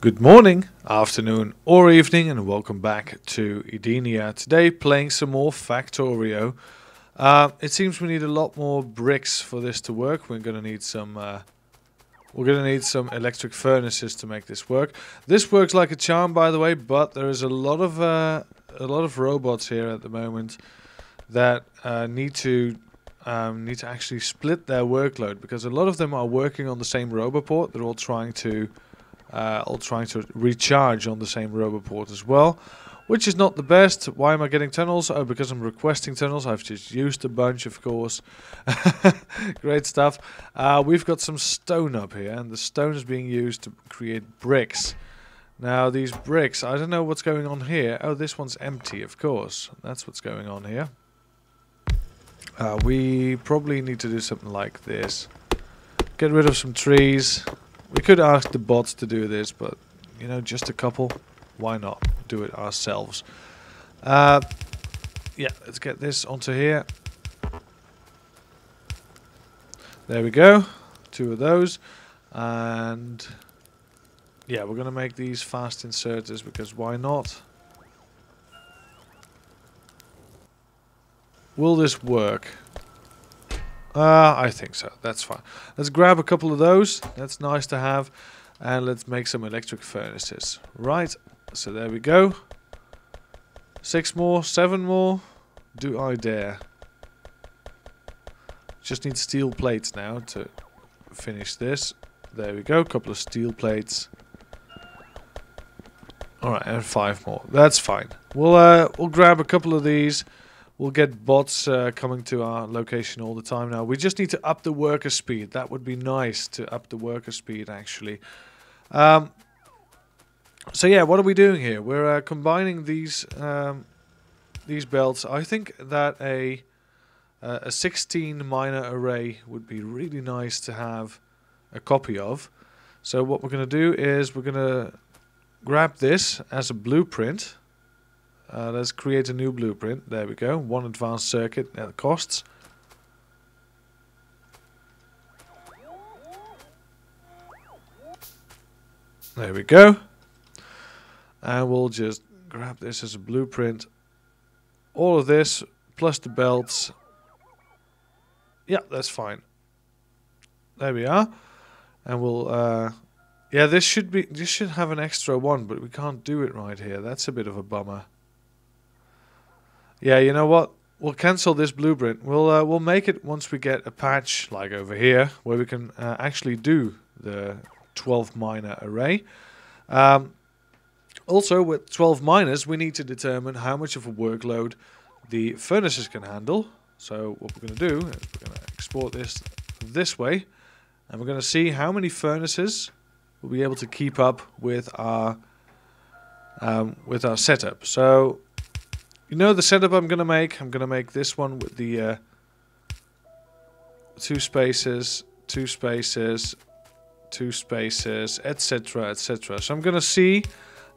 Good morning, afternoon or evening, and welcome back to Edenia. Today playing some more Factorio. It seems we need a lot more bricks for this to work. We're gonna need some electric furnaces to make this work. This works like a charm, by the way, but there is a lot of robots here at the moment that need to actually split their workload, because a lot of them are working on the same roboport. They're all trying to recharge on the same roboport as well, which is not the best. Why am I getting tunnels? Oh, because I'm requesting tunnels. I've just used a bunch, of course. Great stuff. We've got some stone up here, and the stone is being used to create bricks. Now, these bricks, I don't know what's going on here. Oh, this one's empty, of course. That's what's going on here. We probably need to do something like this. Get rid of some trees. We could ask the bots to do this, but, you know, just a couple. Why not do it ourselves? Yeah, let's get this onto here. There we go. 2 of those. And, yeah, we're going to make these fast inserters, because why not? Will this work? I think so. That's fine. Let's grab a couple of those. That's nice to have. And let's make some electric furnaces. Right. So there we go. 6 more. 7 more. Do I dare? Just need steel plates now to finish this. There we go. Couple of steel plates. Alright, and 5 more. That's fine. We'll grab a couple of these. We'll get bots coming to our location all the time now. We just need to up the worker speed. That would be nice to up the worker speed, actually. So yeah, what are we doing here? We're combining these belts. I think that a 16 miner array would be really nice to have a copy of. So what we're going to do is we're going to grab this as a blueprint. Let's create a new blueprint. There we go. 1 advanced circuit at costs. There we go. And we'll just grab this as a blueprint. All of this plus the belts. Yeah, that's fine. There we are. And we'll yeah, this should have an extra one, but we can't do it right here. That's a bit of a bummer. Yeah, you know what? We'll cancel this blueprint. We'll make it once we get a patch like over here, where we can actually do the 12 miner array. Also, with 12 miners, we need to determine how much of a workload the furnaces can handle. So what we're going to do is we're going to export this way, and we're going to see how many furnaces we'll be able to keep up with our setup. So, you know the setup I'm going to make? I'm going to make this one with the 2 spaces, 2 spaces, 2 spaces, etc, etc. So I'm going to see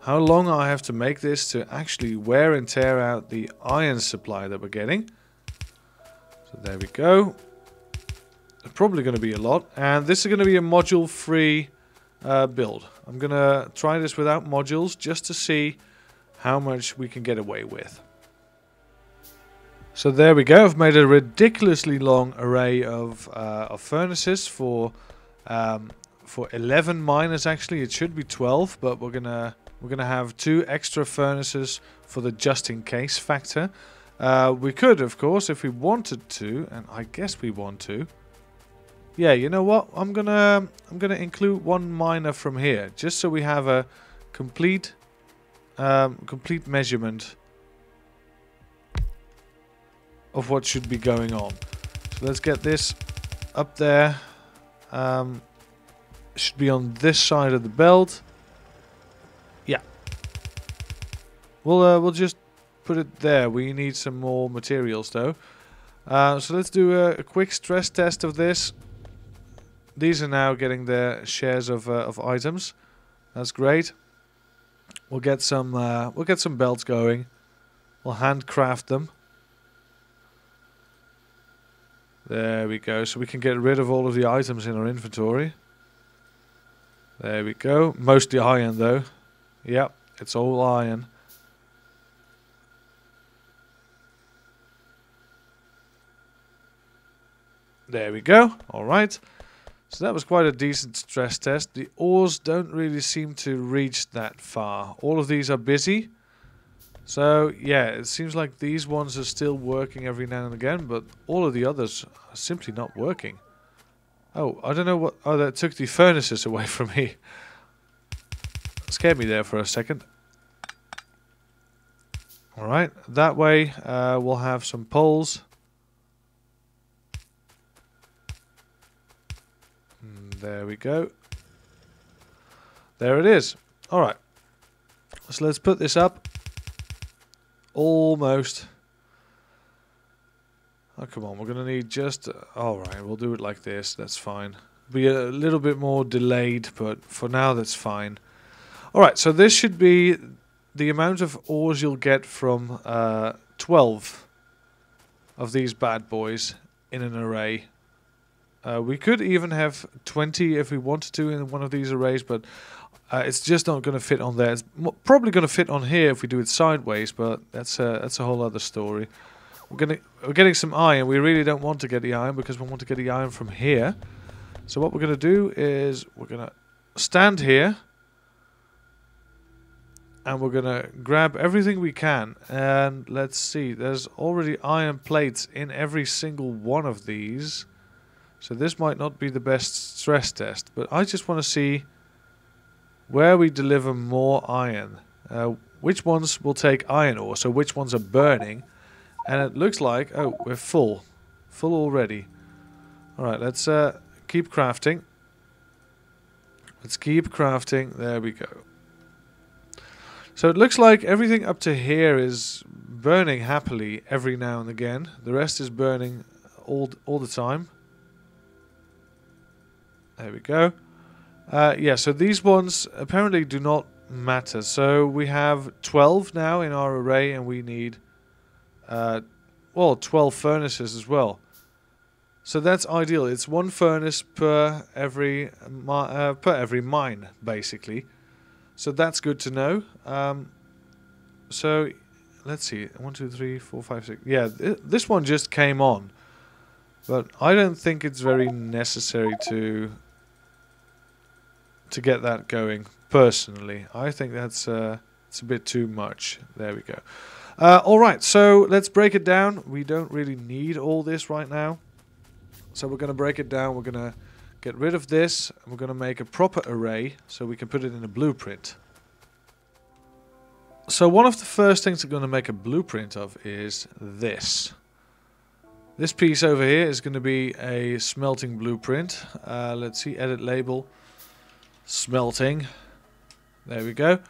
how long I have to make this to actually wear and tear out the iron supply that we're getting. So there we go. It's probably going to be a lot. And this is going to be a module-free build. I'm going to try this without modules just to see how much we can get away with. So there we go. I've made a ridiculously long array of furnaces for 11 miners. Actually, it should be 12, but we're gonna have 2 extra furnaces for the just in case factor. We could, of course, if we wanted to, and I guess we want to. Yeah, you know what? I'm gonna include 1 miner from here, just so we have a complete measurement of what should be going on. So let's get this up there. Should be on this side of the belt. Yeah. We'll just put it there. We need some more materials though. So let's do a quick stress test of this. These are now getting their shares of items. That's great. We'll get some belts going. We'll handcraft them. There we go. So we can get rid of all of the items in our inventory. There we go. Mostly iron though. Yep, it's all iron. There we go. Alright. So that was quite a decent stress test. The ores don't really seem to reach that far. All of these are busy. So yeah, it seems like these ones are still working every now and again, but all of the others are simply not working. Oh, I don't know what... Oh, that took the furnaces away from me. Scared me there for a second. Alright, that way we'll have some poles. There we go. There it is. Alright. So let's put this up. Almost. Oh, come on. We're going to need just... Alright, we'll do it like this. That's fine. Be a little bit more delayed, but for now that's fine. Alright, so this should be the amount of ores you'll get from 12 of these bad boys in an array. We could even have 20 if we wanted to in one of these arrays, but it's just not going to fit on there. It's probably going to fit on here if we do it sideways, but that's a whole other story. We're getting some iron. We really don't want to get the iron because we want to get the iron from here. So what we're going to do is we're going to stand here and we're going to grab everything we can. And let's see, there's already iron plates in every single one of these. So this might not be the best stress test, but I just want to see where we deliver more iron. Which ones will take iron ore, so which ones are burning. And it looks like, oh, we're full. Full already. Alright, let's keep crafting. Let's keep crafting. There we go. So it looks like everything up to here is burning happily every now and again. The rest is burning all the time. There we go. Yeah, so these ones apparently do not matter. So we have 12 now in our array, and we need, well, 12 furnaces as well. So that's ideal. It's one furnace per every mine, basically. So that's good to know. So let's see. 1, 2, 3, 4, 5, 6. Yeah, this one just came on. But I don't think it's very necessary to get that going, personally. I think that's it's a bit too much. There we go. Alright, so let's break it down. We don't really need all this right now. So we're going to break it down. We're going to get rid of this. And we're going to make a proper array so we can put it in a blueprint. So one of the first things we're going to make a blueprint of is this. This piece over here is going to be a smelting blueprint. Let's see, edit label. Smelting. There we go.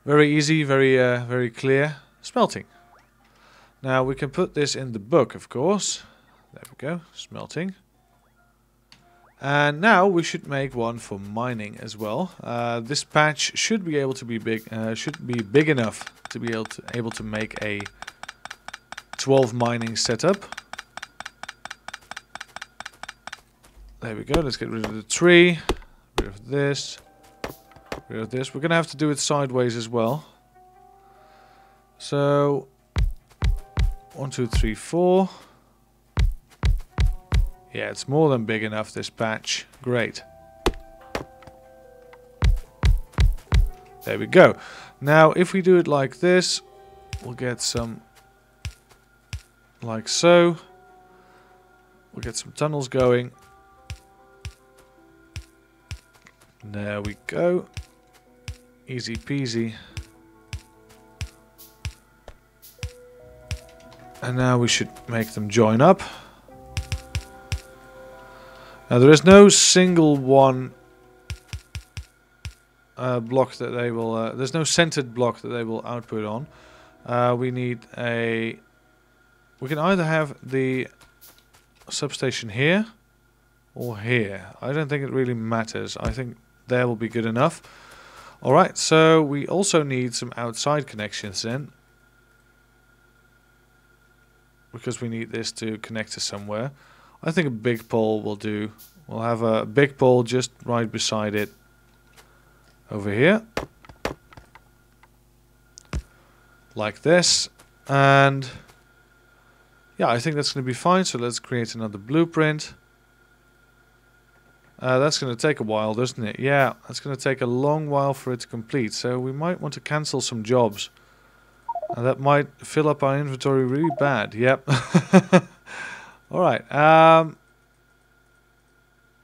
Very easy, very clear. Smelting. Now we can put this in the book, of course. There we go. Smelting. And now we should make one for mining as well. This patch should be able to be big. Should be big enough to be able to make a 12 mining setup. There we go. Let's get rid of the tree. Rid of this. Rid of this. We're going to have to do it sideways as well. So 1, 2, 3, 4. Yeah, it's more than big enough, this patch. Great. There we go. Now, if we do it like this, we'll get some like so. We'll get some tunnels going. There we go. Easy peasy. And now we should make them join up. Now there is no single one block that they will... there's no centered block that they will output on. We need a... We can either have the substation here or here. I don't think it really matters. I think there will be good enough. Alright, so we also need some outside connections then. Because we need this to connect to somewhere. I think a big pole will do. We'll have a big pole just right beside it. over here. Like this. And yeah, I think that's going to be fine. So let's create another blueprint. That's going to take a while, doesn't it? Yeah, that's going to take a long while for it to complete. So we might want to cancel some jobs. That might fill up our inventory really bad. Yep. Alright.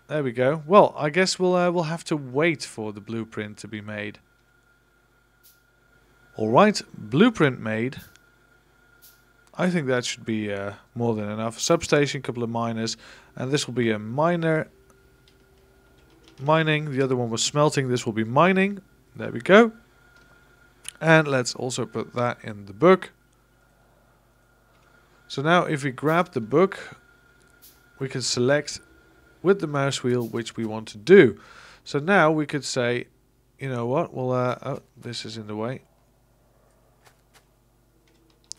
There we go. Well, I guess we'll have to wait for the blueprint to be made. Alright, blueprint made. I think that should be more than enough. Substation, couple of miners. And this will be a miner. Mining. The other one was smelting. This will be mining. There we go. And let's also put that in the book. So now if we grab the book, we can select with the mouse wheel which we want to do. So now we could say, you know what, well, oh, this is in the way.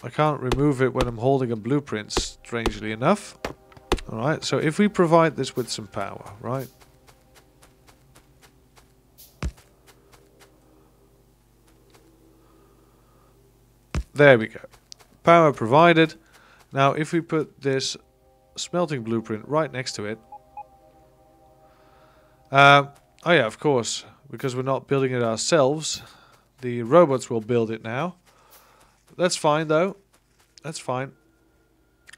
I can't remove it when I'm holding a blueprint, strangely enough. Alright, so if we provide this with some power, right? There we go. Power provided. Now if we put this smelting blueprint right next to it. Oh yeah, of course, because we're not building it ourselves. The robots will build it now. That's fine though. That's fine.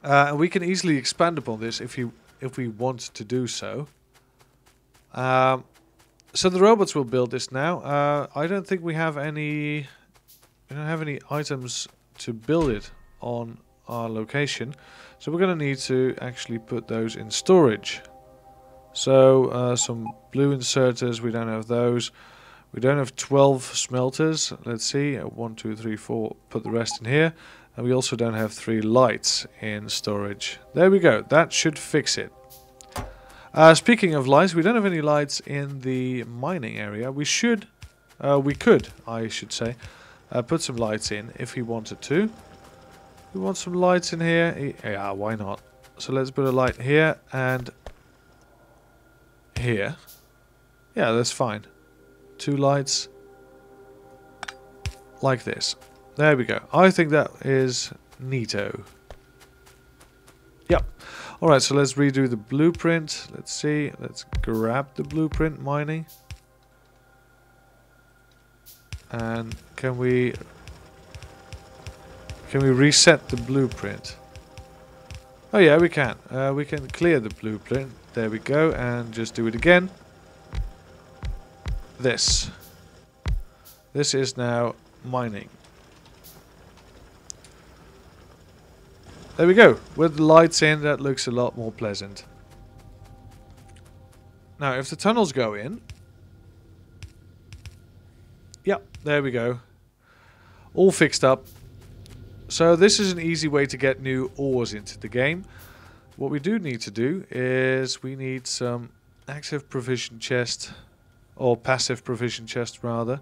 And we can easily expand upon this if we want to do so. So the robots will build this now. I don't think we have any. We don't have any items to build it on our location, so we're going to need to actually put those in storage. So some blue inserters, we don't have those. We don't have 12 smelters. Let's see, 1, 2, 3, 4. Put the rest in here, and we also don't have 3 lights in storage. There we go. That should fix it. Speaking of lights, we don't have any lights in the mining area. We should, we could, I should say. Put some lights in if he wanted to. We want some lights in here. Yeah, why not? So let's put a light here and here. Yeah, that's fine. 2 lights like this. There we go. I think that is neato. Yep. Alright, so let's redo the blueprint. Let's see. Let's grab the blueprint mining. And can we reset the blueprint? Oh yeah, we can. We can clear the blueprint. There we go, and just do it again. This is now mining. There we go. With the lights in, that looks a lot more pleasant. Now, if the tunnels go in. Yep, there we go. All fixed up. So this is an easy way to get new ores into the game. What we do need to do is we need some active provision chest, or passive provision chest rather.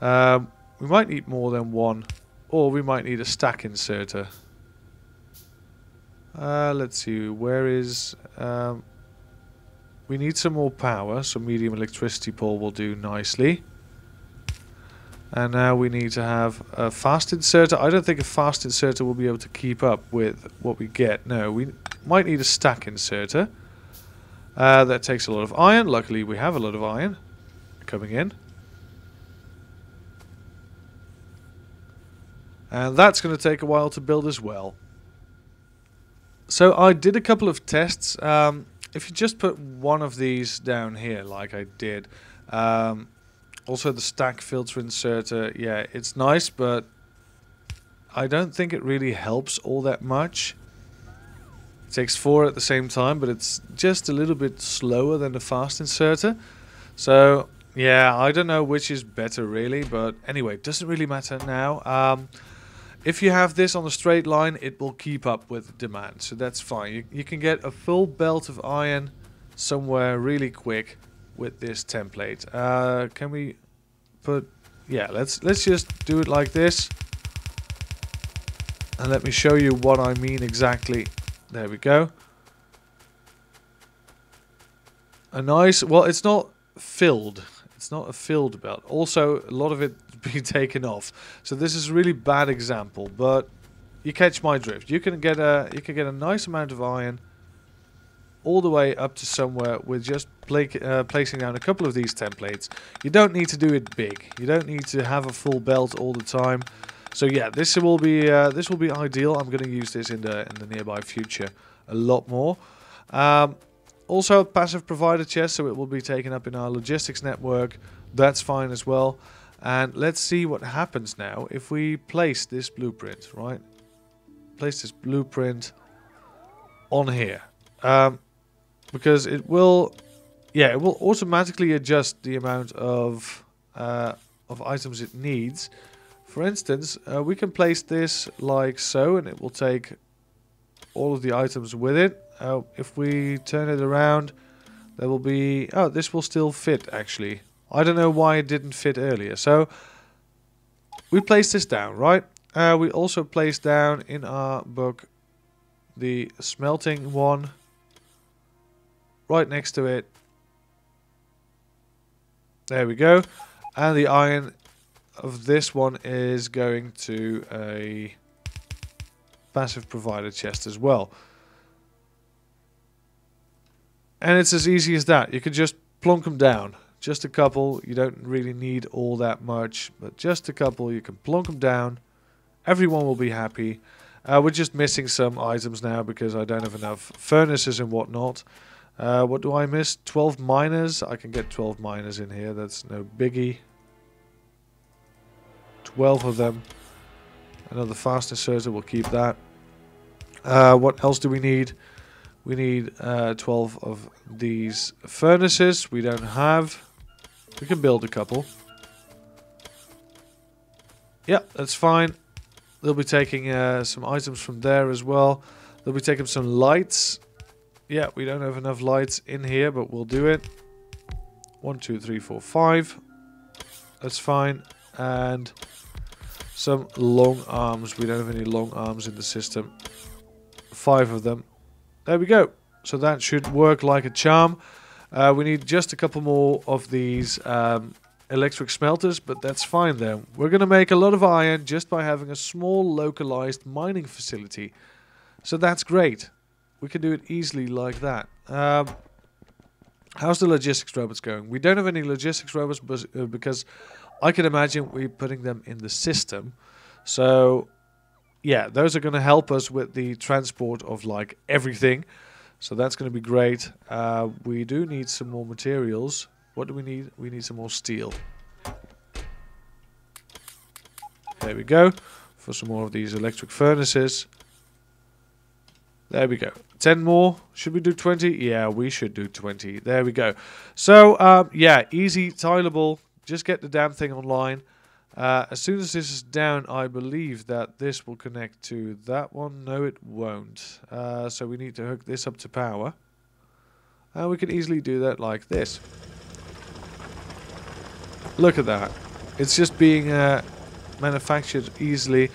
We might need more than one, or we might need a stack inserter. Let's see, where is... we need some more power, so medium electricity pole will do nicely. And now we need to have a fast inserter. I don't think a fast inserter will be able to keep up with what we get. No, we might need a stack inserter. That takes a lot of iron. Luckily we have a lot of iron coming in. And that's going to take a while to build as well. So I did a couple of tests. If you just put one of these down here like I did... also the stack filter inserter, yeah, it's nice, but I don't think it really helps all that much. It takes 4 at the same time, but it's just a little bit slower than the fast inserter. So, yeah, I don't know which is better really, but anyway, it doesn't really matter now. If you have this on a straight line, it will keep up with demand, so that's fine. You can get a full belt of iron somewhere really quick with this template. Can we put... Yeah, let's just do it like this. And let me show you what I mean exactly. There we go. A nice... Well, it's not filled. It's not a filled belt. Also, a lot of it being taken off. So this is a really bad example, but you catch my drift. You can get a nice amount of iron all the way up to somewhere with just placing down a couple of these templates. You don't need to do it big. You don't need to have a full belt all the time. So yeah, this will be ideal. I'm going to use this in the nearby future a lot more. Also, a passive provider chest, so it will be taken up in our logistics network. That's fine as well. And let's see what happens now if we place this blueprint, right? Place this blueprint on here. Because it will automatically adjust the amount of items it needs. For instance, we can place this like so, and it will take all of the items with it. If we turn it around, there will be... Oh, this will still fit, actually. I don't know why it didn't fit earlier. So, we place this down, right? We also place down in our book the smelting one. Right next to it. There we go. And the iron of this one is going to a passive provider chest as well. And it's as easy as that. You can just plonk them down. Just a couple. You don't really need all that much. But just a couple. You can plonk them down. Everyone will be happy. We're just missing some items now because I don't have enough furnaces and whatnot. What do I miss? 12 miners. I can get 12 miners in here. That's no biggie. 12 of them. Another fast inserter. We'll keep that. What else do we need? We need 12 of these furnaces. We don't have. We can build a couple. Yeah, that's fine. They'll be taking some items from there as well. They'll be taking some lights. Yeah, we don't have enough lights in here, but we'll do it. 1, 2, 3, 4, 5. That's fine. And some long arms. We don't have any long arms in the system. 5 of them. There we go. So that should work like a charm. We need just a couple more of these electric smelters, but that's fine then. We're going to make a lot of iron just by having a small localized mining facility. So that's great. We can do it easily like that. How's the logistics robots going? We don't have any logistics robots because I can imagine we're putting them in the system. So yeah, those are going to help us with the transport of like everything. So that's going to be great. We do need some more materials. What do we need? We need some more steel. There we go. For some more of these electric furnaces. There we go. 10 more. Should we do 20? Yeah, we should do 20. There we go. So, yeah, easy, tileable. Just get the damn thing online. As soon as this is down, I believe that this will connect to that one. No, it won't. So we need to hook this up to power. And we can easily do that like this. Look at that. It's just being manufactured easily.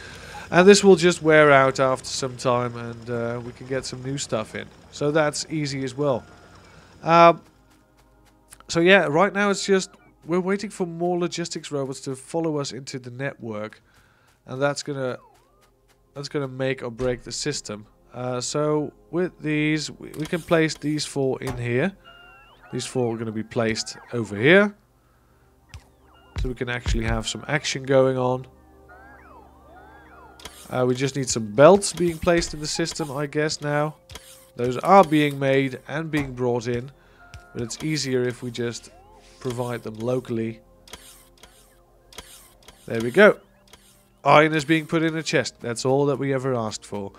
And this will just wear out after some time, and we can get some new stuff in. So that's easy as well. So yeah, right now it's just... We're waiting for more logistics robots to follow us into the network, and that's gonna make or break the system. So with these, we can place these 4 in here. These 4 are going to be placed over here, so we can actually have some action going on. We just need some belts being placed in the system, I guess now. Those are being made and being brought in, but it's easier if we just provide them locally. There we go. Iron is being put in a chest. That's all that we ever asked for.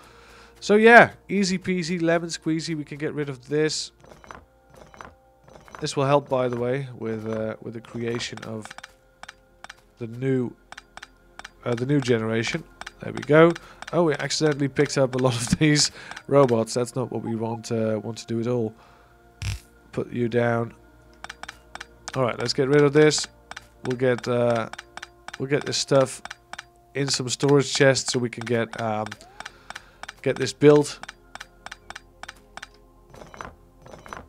So yeah, easy peasy, lemon squeezy. We can get rid of this. This will help, by the way, with the creation of the new generation. There we go. Oh, we accidentally picked up a lot of these robots. That's not what we want to do at all. Put you down. All right, let's get rid of this. We'll get this stuff in some storage chests so we can get this built.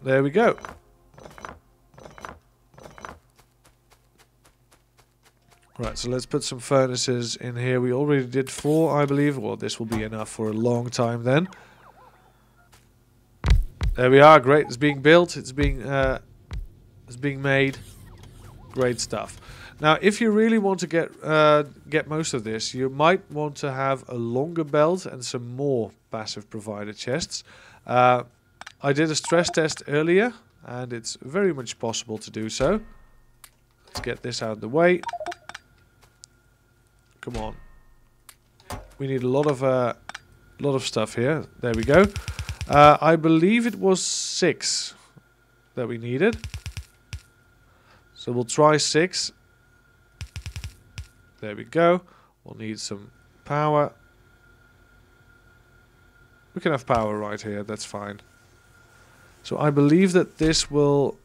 There we go. Right, so let's put some furnaces in here. We already did 4, I believe. Well, this will be enough for a long time then. There we are. Great. It's being built. It's being made. Great stuff. Now, if you really want to get most of this, you might want to have a longer belt and some more passive provider chests. I did a stress test earlier, and it's very much possible to do so. Let's get this out of the way. Come on. We need a lot of stuff here. There we go. I believe it was 6 that we needed. So we'll try 6. There we go. We'll need some power. We can have power right here. That's fine. So I believe that this will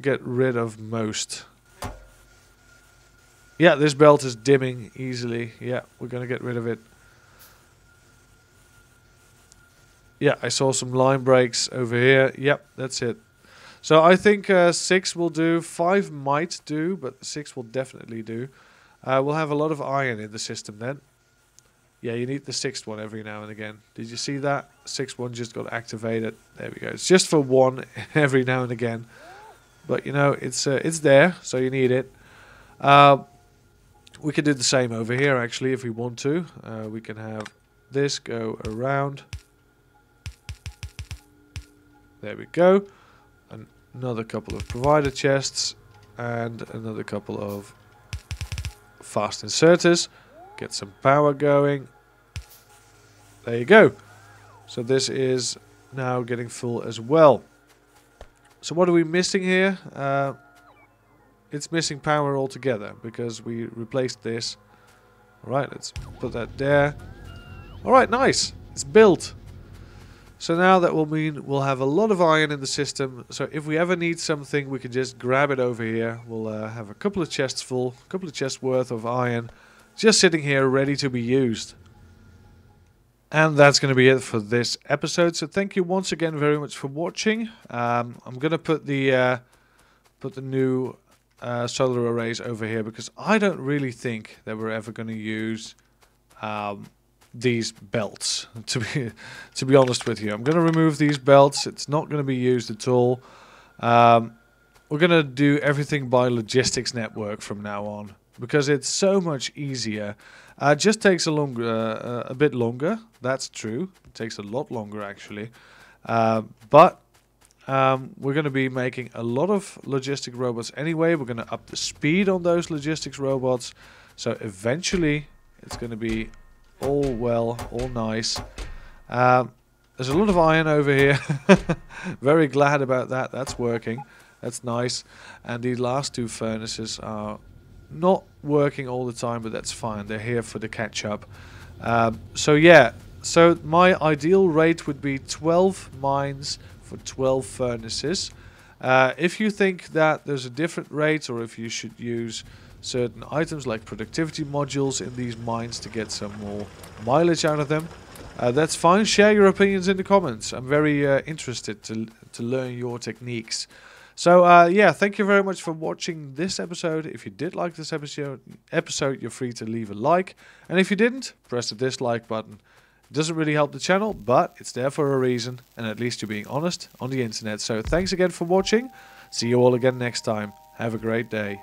get rid of most. Yeah, this belt is dimming easily. Yeah, we're going to get rid of it. Yeah, I saw some line breaks over here. Yep, that's it. So I think 6 will do. 5 might do, but 6 will definitely do. We'll have a lot of iron in the system then. Yeah, you need the 6th one every now and again. Did you see that? 6th one just got activated. There we go. It's just for 1 every now and again. But, you know, it's there, so you need it. We can do the same over here, actually, if we want to. We can have this go around. There we go. Another couple of provider chests. And another couple of fast inserters. Get some power going. There you go. So this is now getting full as well. So what are we missing here? It's missing power altogether because we replaced this. Alright, let's put that there. Alright, nice. It's built. So now that will mean we'll have a lot of iron in the system. So if we ever need something, we can just grab it over here. We'll have a couple of chests full, a couple of chests worth of iron, just sitting here ready to be used. And that's going to be it for this episode. So thank you once again very much for watching. I'm going to put the new solar arrays over here because I don't really think that we're ever going to use these belts, to be honest with you. I'm going to remove these belts. It's not going to be used at all. We're going to do everything by logistics network from now on because it's so much easier. It just takes a bit longer. That's true. It takes a lot longer actually. But we're going to be making a lot of logistic robots anyway. We're going to up the speed on those logistics robots. So eventually it's going to be all well, all nice. There's a lot of iron over here. Very glad about that. That's working. That's nice. And the last 2 furnaces are not working all the time, but that's fine. They're here for the catch-up. So yeah. So my ideal rate would be 12 mines for 12 furnaces. If you think that there's a different rate, or if you should use certain items like productivity modules in these mines to get some more mileage out of them, that's fine. Share your opinions in the comments. I'm very interested to learn your techniques. So yeah, thank you very much for watching this episode. If you did like this episode, you're free to leave a like, and if you didn't, press the dislike button. It doesn't really help the channel, but it's there for a reason, and at least you're being honest on the internet. So thanks again for watching. See you all again next time. Have a great day.